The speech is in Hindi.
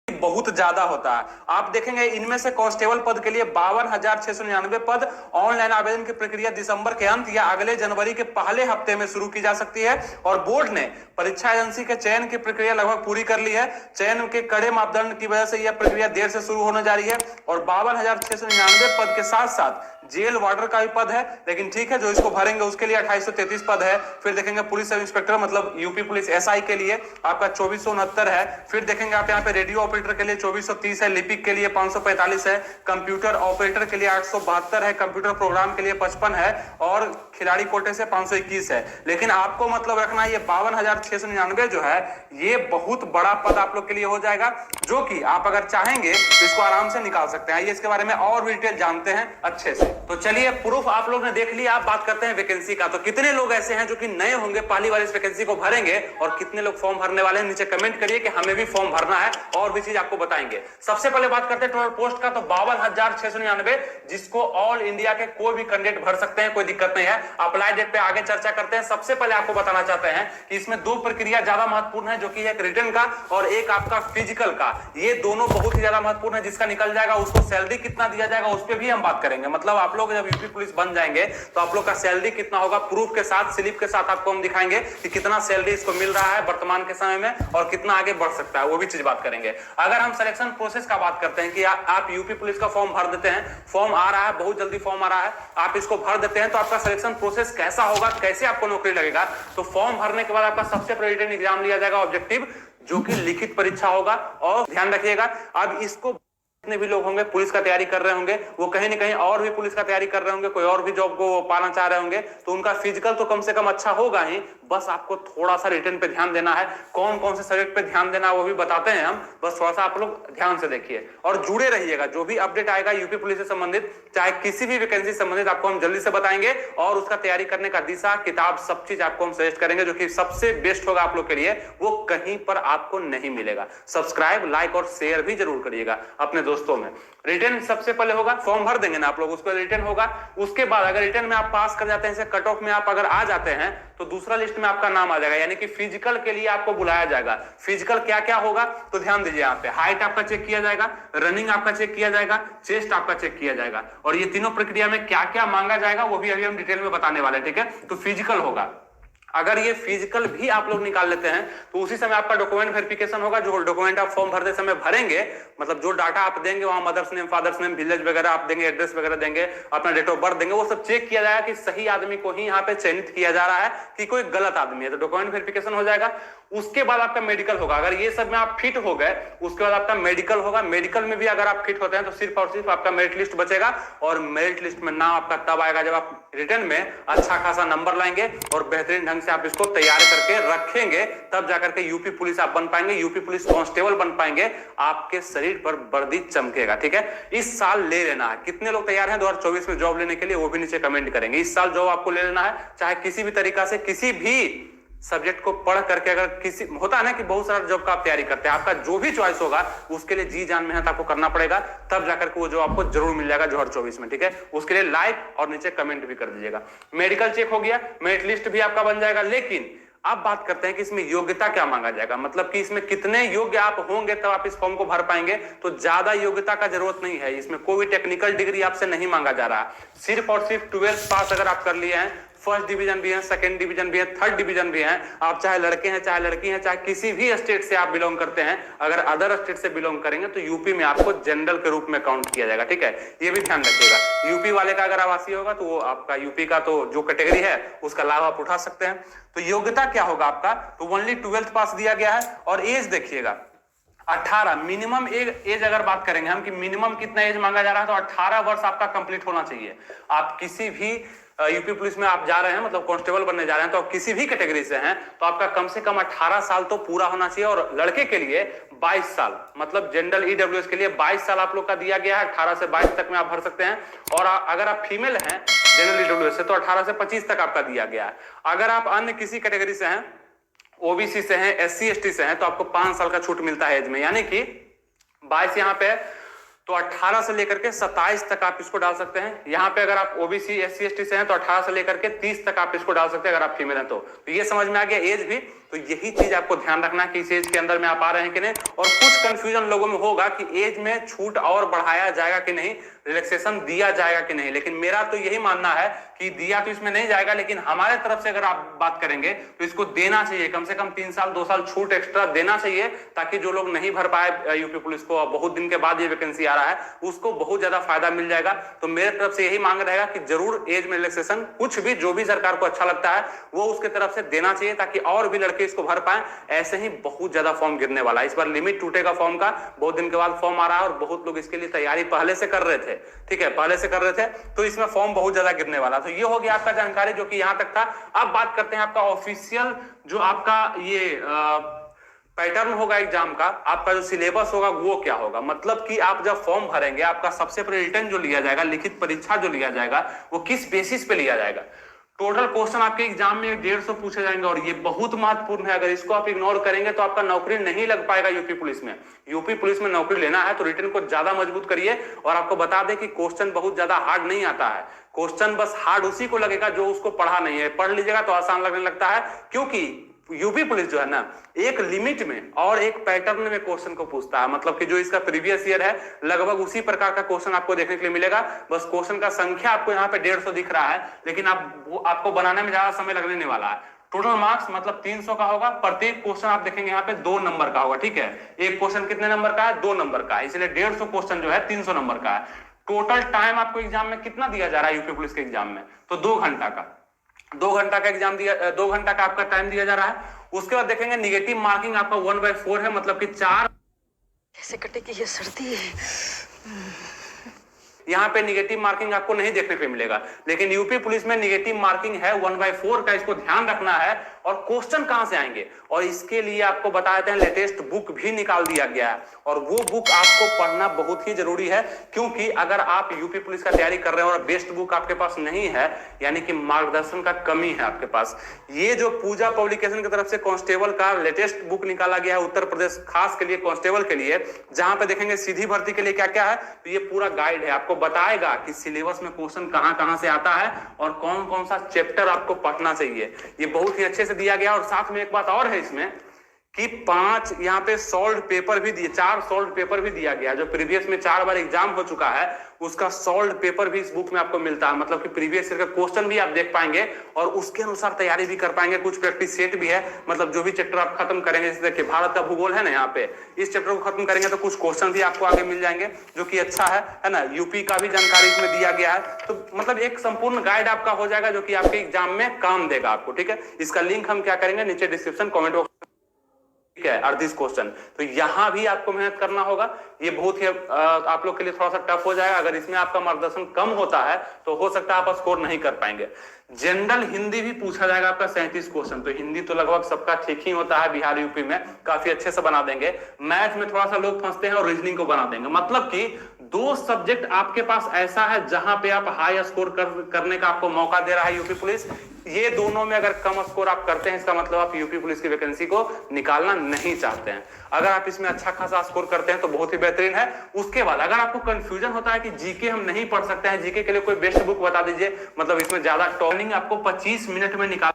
बहुत ज्यादा होता है। आप देखेंगे इनमें से कांस्टेबल पद के लिए 52,699 पद, ऑनलाइन आवेदन की प्रक्रिया दिसंबर के अंत या अगले जनवरी के पहले हफ्ते में शुरू की जा सकती है। और बोर्ड ने परीक्षा एजेंसी के चयन की प्रक्रिया लगभग पूरी कर ली है। चयन के कड़े मापदंड की वजह से यह प्रक्रिया देर से शुरू होने जा रही है। और 52,699 पद के साथ साथ जेल वार्डर का भी पद है, लेकिन ठीक है, जो इसको भरेंगे उसके लिए 2833 पद है। फिर देखेंगे पुलिस सब इंस्पेक्टर मतलब यूपी पुलिस एसआई के लिए आपका 2469 है। फिर देखेंगे आप यहाँ पे रेडियो ऑपरेटर के लिए 2430 है, लिपिक के लिए 545 है, कंप्यूटर ऑपरेटर के लिए 872 है, कंप्यूटर प्रोग्राम के लिए 55 है और खिलाड़ी कोटे से 521 है। लेकिन आपको मतलब रखना ये 52,699 जो है ये बहुत बड़ा पद आप लोग के लिए हो जाएगा, जो कि आप अगर चाहेंगे तो इसको आराम से निकाल सकते हैं। आइए इसके बारे में और डिटेल जानते हैं अच्छे से। तो चलिए, प्रूफ आप लोग ने देख लिया, आप बात करते हैं वैकेंसी का। तो कितने लोग ऐसे हैं जो कि नए होंगे, पहली बार इस वैकेंसी को भरेंगे, और कितने लोग फॉर्म भरने वाले हैं नीचे कमेंट करिए कि हमें भी फॉर्म भरना है, और भी चीज आपको बताएंगे। सबसे पहले बात करते हैं टोटल पोस्ट का। तो 52,699 जिसको ऑल इंडिया के कोई भी कैंडिडेट भर सकते हैं, कोई दिक्कत नहीं है। अप्लाई डेट पे आगे चर्चा करते हैं। सबसे पहले आपको बताना चाहते हैं कि इसमें दो प्रक्रिया ज्यादा महत्वपूर्ण है, जो कि एक रिटर्न का और एक आपका फिजिकल का। ये दोनों बहुत ही ज्यादा महत्वपूर्ण है। जिसका निकल जाएगा उसको सैलरी कितना दिया जाएगा उस पर भी हम बात करेंगे। मतलब आप लोग जब यूपी पुलिस बन जाएंगे तो आप लोग का सैलरी कितना होगा, प्रूफ के साथ, स्लिप के साथ आपको हम दिखाएंगे कि कितना सैलरी इसको मिल रहा है वर्तमान के समय में और कितना आगे बढ़ सकता है, वो भी चीज बात करेंगे। अगर हम सिलेक्शन प्रोसेस का बात करते हैं कि आप यूपी पुलिस का फॉर्म भर देते हैं, फॉर्म आ रहा है, बहुत जल्दी फॉर्म आ रहा है, आप इसको भर देते हैं, तो आपका सिलेक्शन प्रोसेस कैसा होगा, कैसे आपको नौकरी लगेगा। तो फॉर्म भरने के बाद आपका सबसे पहले रिटन एग्जाम लिया जाएगा ऑब्जेक्टिव, जो कि लिखित परीक्षा होगा। और ध्यान रखिएगा, अब इसको जितने भी लोग होंगे पुलिस का तैयारी कर रहे होंगे, वो कहीं ना कहीं और भी पुलिस का तैयारी कर रहे होंगे, कोई और भी जॉब को पाना चाह रहे होंगे, तो उनका फिजिकल तो कम से कम अच्छा होगा ही। बस आपको थोड़ा सा रिटन पे ध्यान देना है। कौन कौन से सब्जेक्ट पे ध्यान देना है वो भी बताते हैं हम, बस थोड़ा सा आप लोग ध्यान से देखिए और जुड़े रहिएगा। जो भी अपडेट आएगा यूपी पुलिस से संबंधित, चाहे किसी भी वैकेंसी से संबंधित, आपको हम जल्दी से बताएंगे। और उसका तैयारी करने का दिशा, किताब, सब चीज आपको हम सजेस्ट करेंगे, जो कि सबसे बेस्ट होगा आप लोग के लिए, वो कहीं पर आपको नहीं मिलेगा। सब्सक्राइब, लाइक और शेयर भी जरूर करिएगा अपने दोस्तों में। रिटर्न सबसे पहले होगा, फॉर्म भर देंगे ना आप लोग, उसको रिटर्न होगा। उसके बाद अगर रिटर्न में आप पास कर जाते हैं, कट ऑफ में आप अगर आ जाते हैं, तो दूसरा लिस्ट में आपका नाम आ जाएगा, यानी कि फिजिकल के लिए आपको बुलाया जाएगा। फिजिकल क्या क्या होगा तो ध्यान दीजिए। यहाँ पे हाइट आपका चेक किया जाएगा, रनिंग आपका चेक किया जाएगा, चेस्ट आपका चेक किया जाएगा, और ये तीनों प्रक्रिया में क्या क्या मांगा जाएगा वो भी अभी हम डिटेल में बताने वाले हैं, ठीक है। तो फिजिकल होगा। अगर ये फिजिकल भी आप लोग निकाल लेते हैं तो उसी समय आपका डॉक्यूमेंट वेरिफिकेशन होगा। जो डॉक्यूमेंट आप फॉर्म भरते समय भरेंगे, मतलब जो डाटा आप देंगे वहां, mother's name, father's name, village वगैरह आप देंगे, एड्रेस वगैरह देंगे, अपना डेट ऑफ बर्थ देंगे, वो सब चेक किया जाएगा कि सही आदमी को ही यहाँ पे चयनित किया जा रहा है कि कोई गलत आदमी है। तो डॉक्यूमेंट वेरिफिकेशन हो जाएगा। उसके बाद आपका मेडिकल होगा। अगर ये सब में आप फिट हो गए, उसके बाद आपका मेडिकल होगा। मेडिकल में भी अगर आप फिट होते हैं तो सिर्फ और सिर्फ आपका मेरिट लिस्ट बचेगा, और मेरिट लिस्ट में नाम आपका तब आएगा जब आप रिटर्न में अच्छा खासा नंबर लाएंगे और बेहतरीन ढंग से आप इसको तैयार करके रखेंगे, तब जाकर के यूपी पुलिस आप बन पाएंगे, यूपी पुलिस कांस्टेबल बन पाएंगे। आपके शरीर पर वर्दी चमकेगा, ठीक है। इस साल ले लेना है। कितने लोग तैयार हैं 2024 में जॉब लेने के लिए, वो भी नीचे कमेंट करेंगे। इस साल जॉब आपको ले लेना है, चाहे किसी भी तरीका से, किसी भी सब्जेक्ट को पढ़ करके। अगर किसी होता है ना कि बहुत सारा जॉब का आप तैयारी करते हैं, आपका जो भी चॉइस होगा उसके लिए जी जान मेहनत आपको करना पड़ेगा, तब जाकर के वो जो आपको जरूर मिल जाएगा 2024 में, ठीक है। उसके लिए लाइक और नीचे कमेंट भी कर दीजिएगा। मेडिकल चेक हो गया, मेरिट लिस्ट भी आपका बन जाएगा। लेकिन अब बात करते हैं कि इसमें योग्यता क्या मांगा जाएगा, मतलब कि इसमें कितने योग्य आप होंगे तब आप इस फॉर्म को भर पाएंगे। तो ज्यादा योग्यता का जरूरत नहीं है, इसमें कोई टेक्निकल डिग्री आपसे नहीं मांगा जा रहा। सिर्फ और सिर्फ 12th पास अगर आप कर लिए हैं, फर्स्ट डिवीजन भी है, सेकंड डिवीजन भी है, थर्ड डिवीजन भी है, आप चाहे लड़के हैं चाहे लड़की हैं, चाहे किसी भी स्टेट से आप बिलोंग करते हैं, अगर अदर स्टेट से बिलोंग करेंगे तो यूपी में आपको जनरल के रूप में काउंट किया जाएगा, ठीक है। ये भी ध्यान रखिएगा। यूपी वाले का अगर आवासीय होगा तो वो आपका यूपी का तो जो कैटेगरी है उसका लाभ आप उठा सकते हैं। तो योग्यता क्या होगा आपका, तो ओनली 12th पास दिया गया है। और एज देखिएगा 18, मिनिमम एज अगर बात करेंगे हम कि मिनिमम कितना एज मांगा जा रहा है, तो 18 वर्ष आपका कंप्लीट होना चाहिए। आप किसी भी यूपी पुलिस में आप जा रहे हैं, मतलब कांस्टेबल बनने जा रहे हैं, तो आप किसी भी कैटेगरी से हैं तो आपका कम से कम 18 साल तो पूरा होना चाहिए। और लड़के के लिए 22 साल, मतलब जनरल ईडब्ल्यूएस के लिए 22 साल आप लोग का दिया गया है। 18 से 22 तक में आप भर सकते हैं। और अगर आप फीमेल हैं जनरल ईडब्ल्यूएस से तो 18 से 25 तक आपका दिया गया है। अगर आप अन्य किसी कैटेगरी से हैं, ओबीसी से हैं, एससी एसटी से हैं, तो आपको 5 साल का छूट मिलता है एज में, यानी कि 22 यहाँ पे है, तो 18 से लेकर के 27 तक आप इसको डाल सकते हैं। यहाँ पे अगर आप ओबीसी एससी एसटी से हैं तो 18 से लेकर के 30 तक आप इसको डाल सकते हैं अगर आप फीमेल हैं तो ये समझ में आ गया एज भी। तो यही चीज आपको ध्यान रखना है कि इस एज के अंदर में आप आ रहे हैं कि नहीं। और कुछ कंफ्यूजन लोगों में होगा कि एज में छूट और बढ़ाया जाएगा कि नहीं, रिलैक्सेशन दिया जाएगा कि नहीं, लेकिन मेरा तो यही मानना है कि दिया तो इसमें नहीं जाएगा, लेकिन हमारे तरफ से अगर आप बात करेंगे तो इसको देना चाहिए, कम से कम 3 साल 2 साल छूट एक्स्ट्रा देना चाहिए, ताकि जो लोग नहीं भर पाए यूपी पुलिस को, बहुत दिन के बाद ये वैकेंसी आ रहा है, उसको बहुत ज्यादा फायदा मिल जाएगा। तो मेरे तरफ से यही मांग रहेगा कि जरूर एज में रिलैक्सेशन कुछ भी जो भी सरकार को अच्छा लगता है वो उसके तरफ से देना चाहिए, ताकि और भी लड़के इसको भर पाए। ऐसे ही बहुत ज्यादा फॉर्म गिरने वाला है, इस बार लिमिट टूटेगा फॉर्म का, बहुत दिन के बाद फॉर्म आ रहा है और बहुत लोग इसके लिए तैयारी पहले से कर रहे थे, ठीक है, पहले से कर रहे थे, तो इसमें फॉर्म बहुत ज्यादा गिरने वाला। तो ये हो गया आपका जानकारी जो कि यहां तक था। अब बात करते हैं आपका ऑफिशियल जो आपका ये पैटर्न होगा एग्जाम का, आपका जो सिलेबस होगा वो क्या होगा। मतलब कि आप जब फॉर्म भरेंगे, आपका सबसे पहले रिटन जो लिया जाएगा, लिखित परीक्षा जो लिया जाएगा, वो किस बेसिस पे लिया जाएगा। टोटल क्वेश्चन आपके एग्जाम में 150 पूछे जाएंगे और ये बहुत महत्वपूर्ण है। अगर इसको आप इग्नोर करेंगे तो आपका नौकरी नहीं लग पाएगा यूपी पुलिस में। यूपी पुलिस में नौकरी लेना है तो रिटन को ज्यादा मजबूत करिए। और आपको बता दें कि क्वेश्चन बहुत ज्यादा हार्ड नहीं आता है, क्वेश्चन बस हार्ड उसी को लगेगा जो उसको पढ़ा नहीं है। पढ़ लीजिएगा तो आसान लगने लगता है, क्योंकि यूपी पुलिस जो है ना, एक लिमिट में और एक पैटर्न में क्वेश्चन को पूछता है। मतलब कि जो इसका प्रीवियस ईयर है लगभग उसी प्रकार का क्वेश्चन आपको देखने के लिए मिलेगा, बस क्वेश्चन का संख्या आपको यहाँ पे 150 दिख रहा है, लेकिन आपको बनाने में ज्यादा समय लगने वाला है। टोटल मार्क्स मतलब 300 का होगा। प्रत्येक क्वेश्चन आप देखेंगे यहाँ पे 2 नंबर का होगा, ठीक है। एक क्वेश्चन कितने नंबर का है, 2 नंबर का है, इसलिए 150 क्वेश्चन जो है 300 नंबर का है। टोटल टाइम आपको एग्जाम में कितना दिया जा रहा है यूपी पुलिस के एग्जाम में, तो 2 घंटा का, 2 घंटा का एग्जाम दिया, 2 घंटा का आपका टाइम दिया जा रहा है। उसके बाद देखेंगे निगेटिव मार्किंग आपका 1/4 है, मतलब कि 4 कैसे कटेगी ये सर्दी। यहाँ पे निगेटिव मार्किंग आपको नहीं देखने पे मिलेगा, लेकिन यूपी पुलिस में निगेटिव मार्किंग है 1/4 का, इसको ध्यान रखना है। और क्वेश्चन कहां से आएंगे, और इसके लिए आपको बता देते हैं लेटेस्ट बुक भी निकाल दिया गया है, और वो बुक आपको पढ़ना बहुत ही जरूरी है। क्योंकि अगर आप यूपी पुलिस का तैयारी कर रहे हैं और बेस्ट बुक आपके पास नहीं है, यानी कि मार्गदर्शन का कमी है आपके पास। ये जो पूजा पब्लिकेशन की तरफ से कांस्टेबल का लेटेस्ट बुक निकाला गया है उत्तर प्रदेश, खास के लिए कांस्टेबल के लिए, जहां पे देखेंगे सीधी भर्ती के लिए क्या क्या है, तो ये पूरा गाइड है, आपको बताएगा कि सिलेबस में क्वेश्चन कहां कहां से आता है और कौन कौन सा चैप्टर आपको पढ़ना चाहिए। ये बहुत ही अच्छे से दिया गया। और साथ में एक बात और है इसमें कि 5 यहाँ पे सॉल्व पेपर भी दिए, 4 सॉल्व पेपर भी दिया गया, जो प्रीवियस में 4 बार एग्जाम हो चुका है उसका सॉल्व पेपर भी इस बुक में आपको मिलता है। मतलब कि प्रीवियस ईयर का क्वेश्चन भी आप देख पाएंगे और उसके अनुसार तैयारी भी कर पाएंगे। कुछ प्रैक्टिस सेट भी है, मतलब जो भी चैप्टर आप खत्म करेंगे, जैसे देखिए भारत का भूगोल है ना, यहाँ पे इस चैप्टर को खत्म करेंगे तो कुछ क्वेश्चन भी आपको आगे मिल जाएंगे, जो कि अच्छा है ना। यूपी का भी जानकारी इसमें दिया गया है, तो मतलब एक संपूर्ण गाइड आपका हो जाएगा जो कि आपके एग्जाम में काम देगा आपको, ठीक है। इसका लिंक हम क्या करेंगे नीचे डिस्क्रिप्शन कमेंट बॉक्स, ठीक है, 38 क्वेश्चन। तो यहां भी आपको मेहनत करना होगा। ये बहुत ही आप लोग के लिए थोड़ा सा टफ हो जाएगा। अगर इसमें आपका मार्गदर्शन कम होता है तो हो सकता है आप स्कोर नहीं कर पाएंगे। जनरल हिंदी भी पूछा जाएगा आपका 37 क्वेश्चन। तो हिंदी तो लगभग सबका ठीक ही होता है, बिहार यूपी में काफी अच्छे से बना देंगे। मैथ में थोड़ा सा लोग फंसते हैं और रीजनिंग को बना देंगे। मतलब कि 2 सब्जेक्ट आपके पास ऐसा है जहां पे आप हाई स्कोर करने का आपको मौका दे रहा है यूपी पुलिस। ये दोनों में अगर कम स्कोर आप करते हैं, इसका मतलब आप यूपी पुलिस की वैकेंसी को निकालना नहीं चाहते हैं। अगर आप इसमें अच्छा खासा स्कोर करते हैं तो बहुत ही बेहतरीन है। उसके बाद अगर आपको कंफ्यूजन होता है कि जीके हम नहीं पढ़ सकते हैं, जीके के लिए कोई बेस्ट बुक बता दीजिए, मतलब इसमें ज्यादा टॉर्निंग आपको 25 मिनट में निकाल